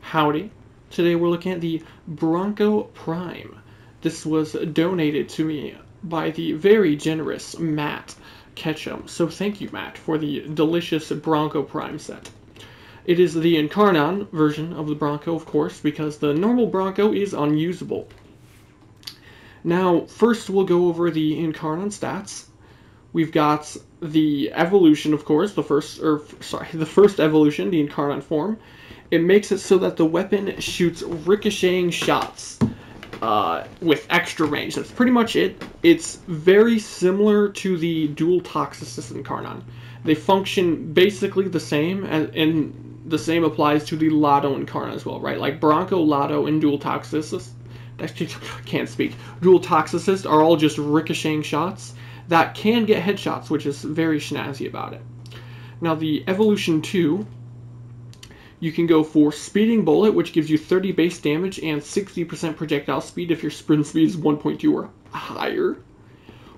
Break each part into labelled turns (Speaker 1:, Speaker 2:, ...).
Speaker 1: Howdy. Today we're looking at the Bronco Prime. This was donated to me by the very generous Matt Ketchum. So thank you, Matt, for the delicious Bronco Prime set. It is the Incarnon version of the Bronco, of course, because the normal Bronco is unusable. Now, first we'll go over the Incarnon stats. We've got the evolution, of course, the first evolution, the Incarnon form. It makes it so that the weapon shoots ricocheting shots with extra range. That's pretty much it. It's very similar to the dual toxo Incarnon. They function basically the same, and the same applies to the Lotto Incarnon as well, right? Like Bronco, Lotto, and dual toxicist. Can't speak. Dual toxicist are all just ricocheting shots that can get headshots, which is very snazzy about it. Now the Evolution 2, you can go for Speeding Bullet, which gives you 30 base damage and 60% projectile speed if your sprint speed is 1.2 or higher.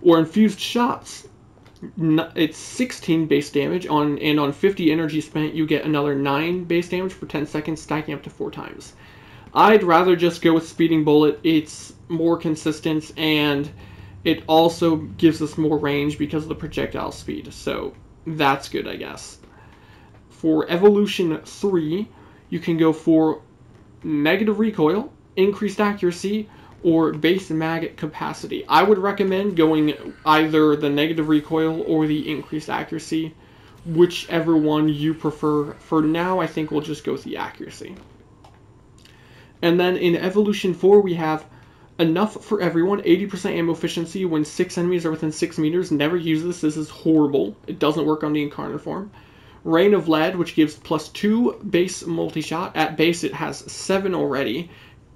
Speaker 1: Or Infused Shots, it's 16 base damage, and on 50 energy spent you get another 9 base damage for 10 seconds, stacking up to 4 times. I'd rather just go with Speeding Bullet. It's more consistent, and it also gives us more range because of the projectile speed, so that's good, I guess. For Evolution 3, you can go for Negative Recoil, Increased Accuracy, or Base Mag Capacity. I would recommend going either the Negative Recoil or the Increased Accuracy, whichever one you prefer. For now, I think we'll just go with the Accuracy. And then in Evolution 4, we have Enough for Everyone, 80% ammo efficiency when 6 enemies are within 6 meters. Never use this. This is horrible. It doesn't work on the Incarnate form. Rain of Lead, which gives +2 base multi-shot. At base, it has 7 already.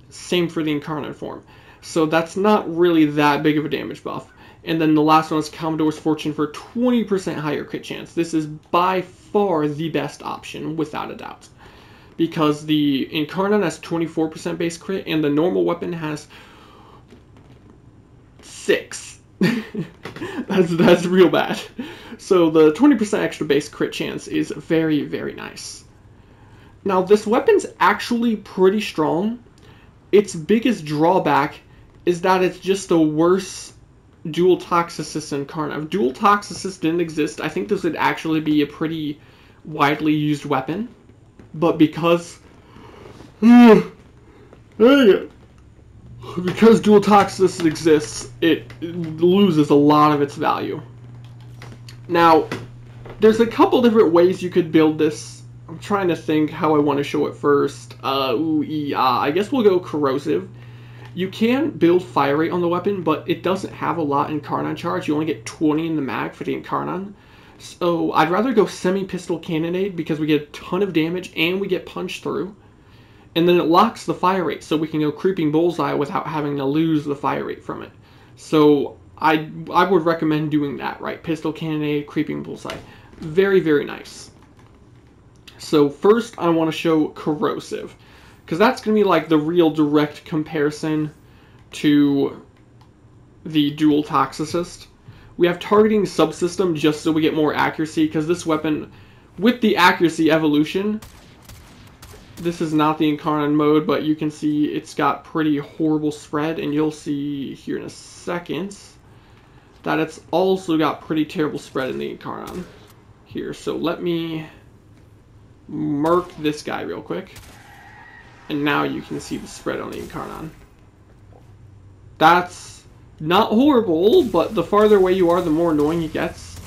Speaker 1: Same for the Incarnate form. So that's not really that big of a damage buff. And then the last one is Commodore's Fortune for 20% higher crit chance. This is by far the best option, without a doubt, because the Incarnon has 24% base crit, and the normal weapon has 6. That's real bad. So the 20% extra base crit chance is very, very nice. Now this weapon's actually pretty strong. Its biggest drawback is that it's just a worse dual toxicist Incarnon. If dual toxicist didn't exist, I think this would actually be a pretty widely used weapon. But because dual toxicity exists, it loses a lot of its value. Now, there's a couple different ways you could build this. I'm trying to think how I want to show it first. I guess we'll go corrosive. You can build fire rate on the weapon, but it doesn't have a lot in Incarnon charge. You only get 20 in the mag for the Incarnon. So I'd rather go semi-pistol cannonade because we get a ton of damage and we get punched through. And then it locks the fire rate, so we can go creeping bullseye without having to lose the fire rate from it. So I would recommend doing that, right? Pistol cannonade, creeping bullseye. Very, very nice. So first I want to show corrosive, because that's going to be like the real direct comparison to the dual toxicist. We have targeting subsystem just so we get more accuracy, because this weapon, with the accuracy evolution, this is not the Incarnon mode, but you can see it's got pretty horrible spread, and you'll see here in a second that it's also got pretty terrible spread in the Incarnon here. So let me mark this guy real quick, and now you can see the spread on the Incarnon. That's not horrible, but the farther away you are, the more annoying it gets.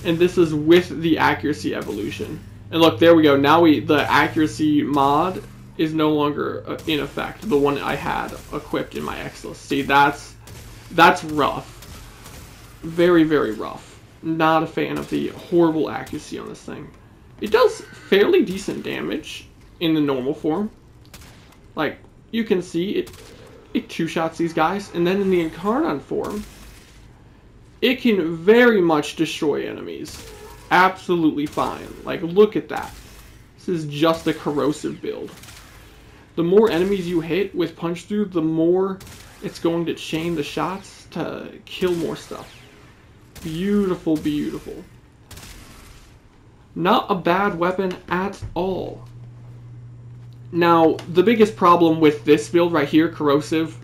Speaker 1: And this is with the accuracy evolution. And look, there we go. Now the accuracy mod is no longer in effect. The one I had equipped in my X-List. See, that's rough. Very, very rough. Not a fan of the horrible accuracy on this thing. It does fairly decent damage in the normal form. Like, you can see it two-shots these guys. And then in the Incarnon form, it can very much destroy enemies. Absolutely fine. Like, look at that. This is just a corrosive build. The more enemies you hit with punch through, the more it's going to chain the shots to kill more stuff. Beautiful, beautiful. Not a bad weapon at all. Now, the biggest problem with this build right here, corrosive,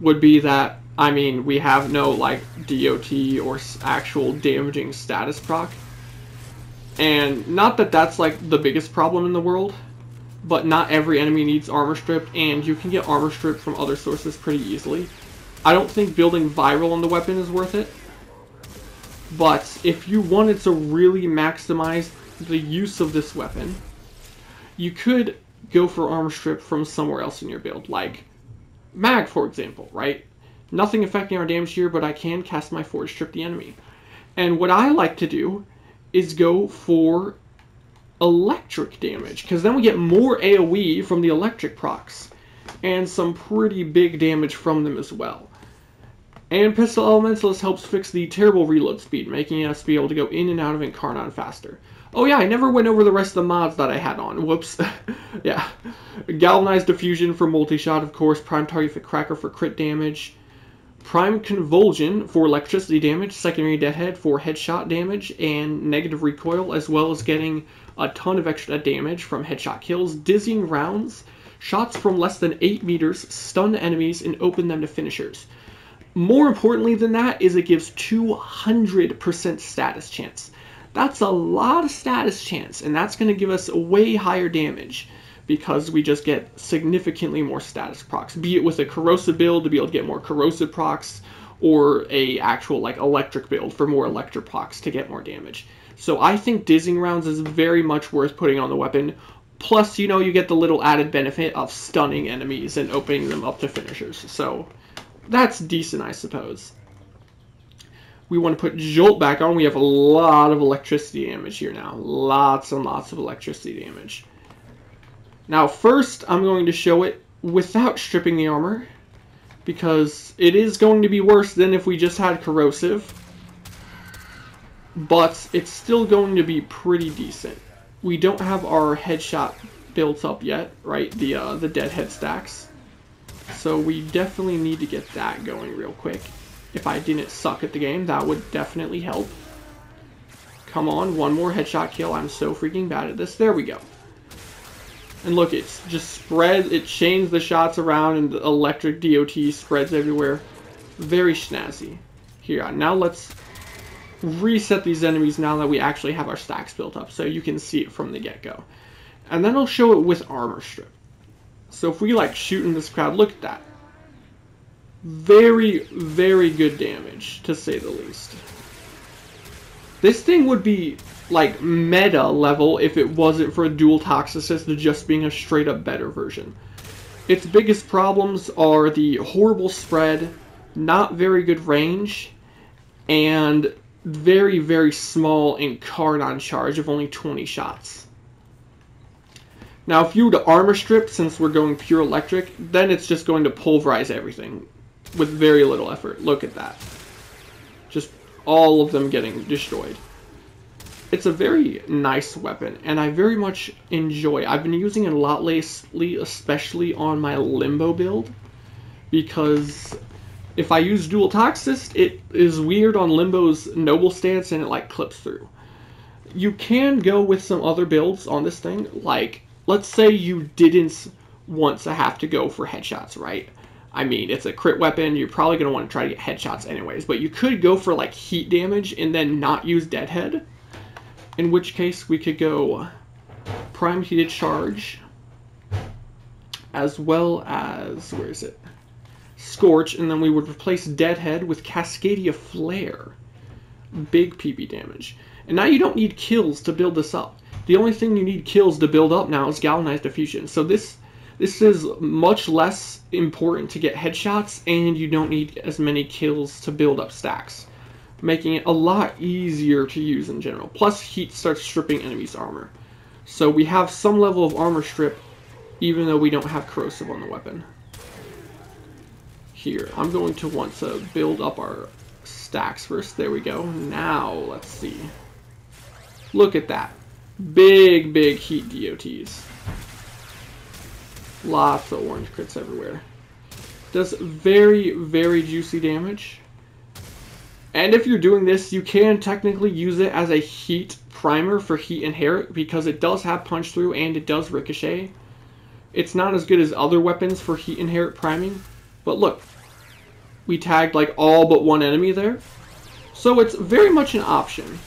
Speaker 1: would be that, I mean, we have no, like, DOT or actual damaging status proc. And not that that's, like, the biggest problem in the world, but not every enemy needs armor strip, and you can get armor strip from other sources pretty easily. I don't think building viral on the weapon is worth it, but if you wanted to really maximize the use of this weapon, you could go for armor strip from somewhere else in your build, like mag, for example, right? Nothing affecting our damage here, but I can cast my forge strip the enemy. And what I like to do is go for electric damage, because then we get more AoE from the electric procs, and some pretty big damage from them as well. And Pistol Elementalist helps fix the terrible reload speed, making us be able to go in and out of Incarnon faster. Oh yeah, I never went over the rest of the mods that I had on. Whoops. Yeah. Galvanized Diffusion for multi-shot, of course. Prime Target for Cracker for crit damage. Prime Convulsion for electricity damage. Secondary Deadhead for headshot damage and negative recoil, as well as getting a ton of extra damage from headshot kills. Dizzying Rounds. Shots from less than 8 meters stun enemies and open them to finishers. More importantly than that is it gives 200% status chance. That's a lot of status chance, and that's going to give us way higher damage because we just get significantly more status procs, be it with a corrosive build to be able to get more corrosive procs, or a actual like electric build for more electric procs to get more damage. So I think Dizzying Rounds is very much worth putting on the weapon. Plus, you know, you get the little added benefit of stunning enemies and opening them up to finishers. So that's decent, I suppose. We want to put Jolt back on. We have a lot of electricity damage here now. Lots and lots of electricity damage. Now, first, I'm going to show it without stripping the armor, because it is going to be worse than if we just had corrosive, but it's still going to be pretty decent. We don't have our headshot built up yet, right? The deadhead stacks. So we definitely need to get that going real quick. If I didn't suck at the game, that would definitely help. Come on, one more headshot kill. I'm so freaking bad at this. There we go. And look, it's just spread. It chains the shots around, and the electric DOT spreads everywhere. Very snazzy. Here, now let's reset these enemies now that we actually have our stacks built up, so you can see it from the get-go. And then I'll show it with armor strip. So if we like shoot in this crowd, look at that. Very, very good damage, to say the least. This thing would be like meta level if it wasn't for dual toxicist just being a straight up better version. Its biggest problems are the horrible spread, not very good range, and very, very small Incarnon charge of only 20 shots. Now, if you were to armor strip, since we're going pure electric, then it's just going to pulverize everything with very little effort. Look at that. Just all of them getting destroyed. It's a very nice weapon, and I very much enjoy it. I've been using it a lot lately, especially on my Limbo build, because if I use dual toxist, it is weird on Limbo's noble stance, and it like clips through. You can go with some other builds on this thing, like, let's say you didn't want to have to go for headshots, right? I mean, it's a crit weapon, you're probably going to want to try to get headshots anyways, but you could go for like heat damage and then not use Deadhead, in which case we could go Prime Heated Charge, as well as, where is it? Scorch, and then we would replace Deadhead with Cascadia Flare. Big PP damage. And now you don't need kills to build this up. The only thing you need kills to build up now is Galvanized Diffusion. So this is much less important to get headshots, and you don't need as many kills to build up stacks, making it a lot easier to use in general. Plus, heat starts stripping enemies' armor. So we have some level of armor strip, even though we don't have corrosive on the weapon. Here, I'm going to want to build up our stacks first. There we go. Now, let's see. Look at that. Big, big heat DOTs. Lots of orange crits everywhere. Does very, very juicy damage. And if you're doing this, you can technically use it as a heat primer for heat inherit, because it does have punch through and it does ricochet. It's not as good as other weapons for heat inherit priming. But look, we tagged like all but one enemy there. So it's very much an option.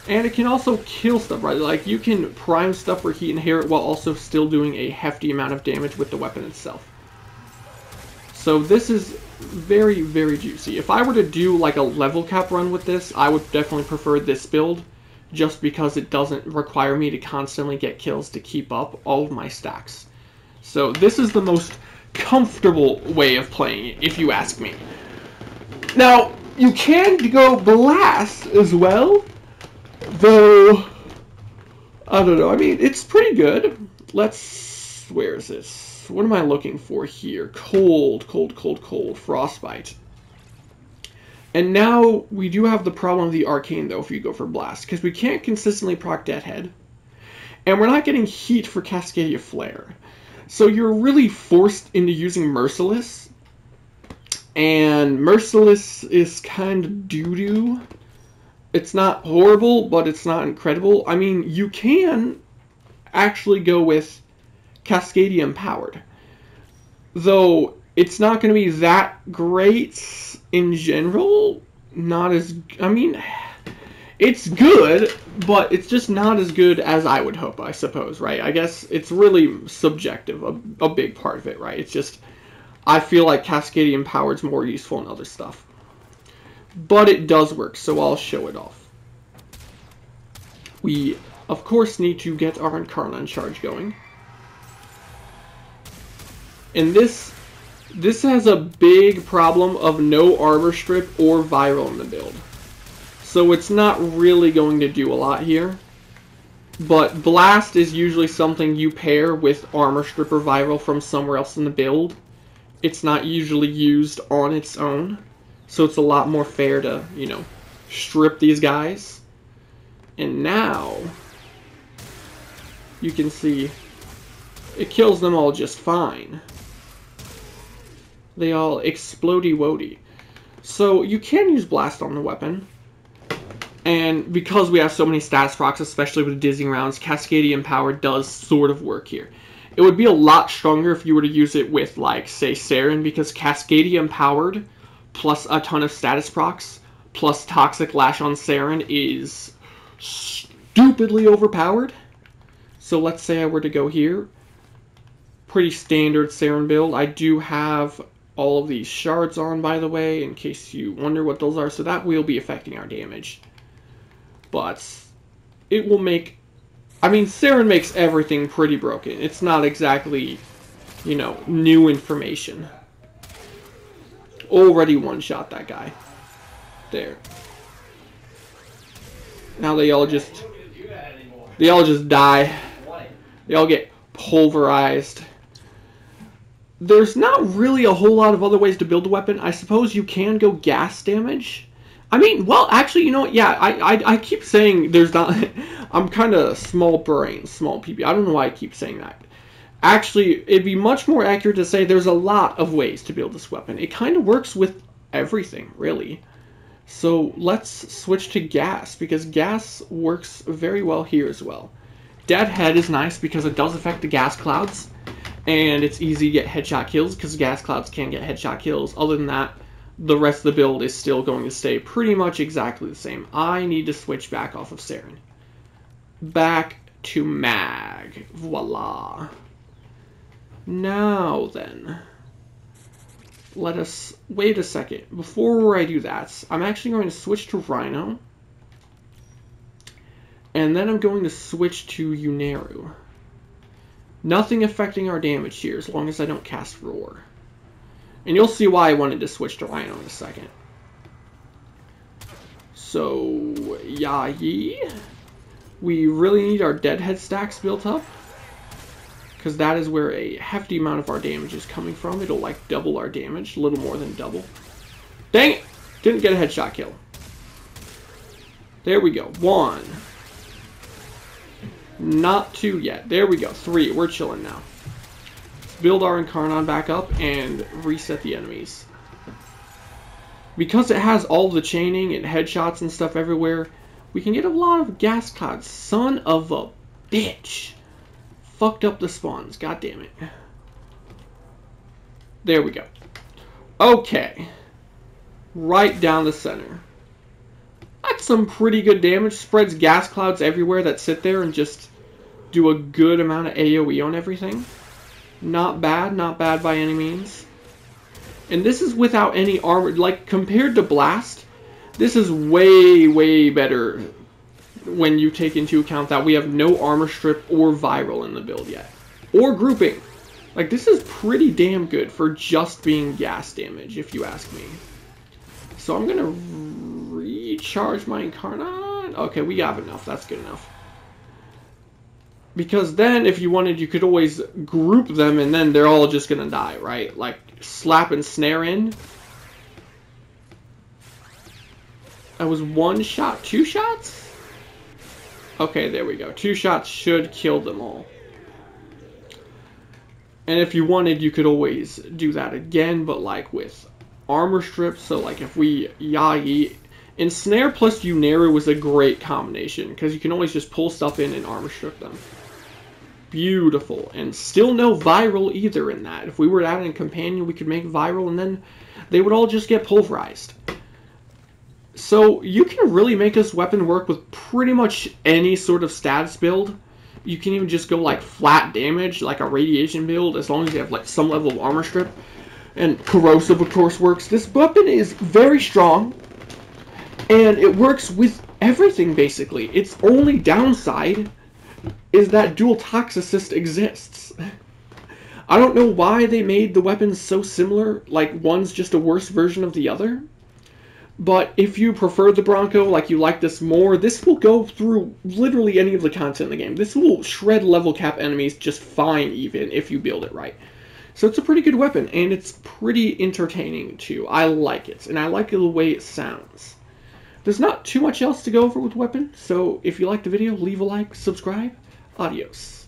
Speaker 1: And it can also kill stuff, right? Like you can prime stuff for heat inherit while also still doing a hefty amount of damage with the weapon itself. So this is very, very juicy. If I were to do like a level cap run with this, I would definitely prefer this build, just because it doesn't require me to constantly get kills to keep up all of my stacks. So this is the most comfortable way of playing it, if you ask me. Now, you can go blast as well, though, I don't know, I mean, it's pretty good. Where is this? What am I looking for here? Cold, frostbite. And now we do have the problem of the arcane, though, if you go for blast, because we can't consistently proc Deadhead, and we're not getting heat for Cascadia Flare. So you're really forced into using Merciless, and Merciless is kind of doo-doo. It's not horrible, but it's not incredible. I mean, you can actually go with Cascadia Empowered, though it's not going to be that great in general. Not as, I mean, it's good, but it's just not as good as I would hope, I suppose, right? I guess it's really subjective, a big part of it, right? It's just, I feel like Cascadia Empowered is more useful in other stuff. But it does work, so I'll show it off. We, of course, need to get our Incarnon charge going. And this has a big problem of no armor strip or viral in the build. So it's not really going to do a lot here. But blast is usually something you pair with armor strip or viral from somewhere else in the build. It's not usually used on its own. So it's a lot more fair to, you know, strip these guys. And now you can see it kills them all just fine. They all explodey-wody. So you can use blast on the weapon. And because we have so many status procs, especially with dizzying rounds, Cascadia Empowered does sort of work here. It would be a lot stronger if you were to use it with, like, say, Saren, because Cascadia Empowered plus a ton of status procs plus Toxic Lash on Saren is stupidly overpowered. So let's say I were to go here. Pretty standard Saren build. I do have all of these shards on, by the way, in case you wonder what those are. So that will be affecting our damage. But it will make... I mean, Saren makes everything pretty broken. It's not exactly, you know, new information. Already one-shot that guy. There. Now they all just die. They all get pulverized. There's not really a whole lot of other ways to build a weapon. I suppose you can go gas damage. I mean, well, actually, you know what? Yeah, I keep saying there's not... I'm kind of small brain, small PP. I don't know why I keep saying that. Actually, it'd be much more accurate to say there's a lot of ways to build this weapon. It kind of works with everything, really. So let's switch to gas, because gas works very well here as well. Deadhead is nice because it does affect the gas clouds, and it's easy to get headshot kills because gas clouds can get headshot kills. Other than that, the rest of the build is still going to stay pretty much exactly the same. I need to switch back off of Saren. Back to Mag. Voila. Now then, let us wait a second. Before I do that, I'm actually going to switch to Rhino. And then I'm going to switch to Uneru. Nothing affecting our damage here as long as I don't cast Roar. And you'll see why I wanted to switch to Rhino in a second. So, yay. We really need our Deadhead stacks built up, because that is where a hefty amount of our damage is coming from. It'll like double our damage, a little more than double. Dang it! Didn't get a headshot kill. There we go. 1. Not 2 yet. There we go. 3. We're chilling now. Build our Incarnon back up and reset the enemies. Because it has all the chaining and headshots and stuff everywhere, we can get a lot of gas clouds. Son of a bitch. fucked up the spawns. God damn it. There we go. Okay. Right down the center. That's some pretty good damage. Spreads gas clouds everywhere that sit there and just do a good amount of AoE on everything. Not bad by any means. And this is without any armor. Like, compared to Blast, this is way, way better when you take into account that we have no armor strip or viral in the build yet. Or grouping. Like, this is pretty damn good for just being gas damage, if you ask me. So I'm going to recharge my Incarnon. Okay, we have enough. That's good enough. Because then, if you wanted, you could always group them, and then they're all just going to die, right? Like, slap and snare in. That was 1 shot. 2 shots? Okay, there we go. 2 shots should kill them all. And if you wanted, you could always do that again, but like with armor strips. So like if we Yagi, Ensnare plus Uneru was a great combination because you can always just pull stuff in and armor strip them. Beautiful. And still no viral either in that. If we were to add in Companion, we could make viral and then they would all just get pulverized. So you can really make this weapon work with pretty much any sort of status build. You can even just go like flat damage, like a radiation build, as long as you have like some level of armor strip. And corrosive, of course, works. This weapon is very strong, and it works with everything, basically. Its only downside is that dual toxicist exists. I don't know why they made the weapons so similar, like one's just a worse version of the other. But if you prefer the Bronco, like you like this more, this will go through literally any of the content in the game. This will shred level cap enemies just fine, even if you build it right. So it's a pretty good weapon, and it's pretty entertaining too. I like it, and I like the way it sounds. There's not too much else to go over with weapon, so if you liked the video, leave a like, subscribe. Adios.